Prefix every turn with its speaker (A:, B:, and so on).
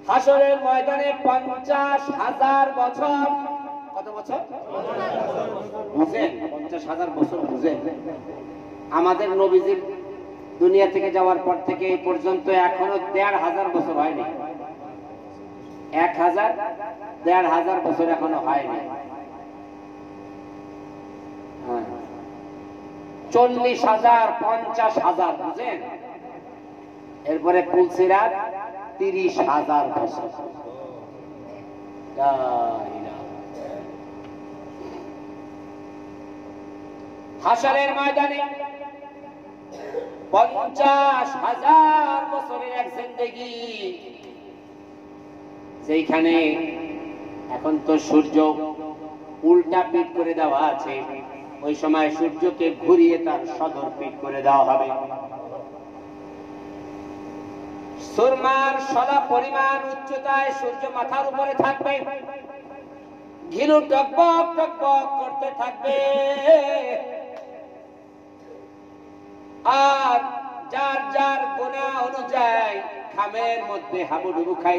A: হাসরের ময়দানে 50,000 বছর। কত বছর বুঝেন? 50,000 বছর বুঝেন? আমাদের নবীজির দুনিয়া থেকে যাওয়ার পর থেকে এই পর্যন্ত এখনো 1,500 বছর হয়নি। 1,500 বছর এখনো হয়নি। 40,000 50,000 বুঝেন? এরপরে পুলসিরাত 30,000 বছর। হাসরের ময়দানে 50,000 বছরের এক জিন্দেগি, যেখানে এখন তো সূর্য উল্টা পিঠ করে দেওয়া আছে, ওই সময় সূর্যকে ঘুরিয়ে তার সদর পিঠ করে দেওয়া হবে। সুরমার সদা পরিমাণ উচ্চতায় সূর্য মাথার উপরে থাকবে, ঘিলু টকবক টকবক করতে থাকবে, আর যার যার গুনাহ অনুযায়ী খামের মধ্যে হাবুডুবু খাই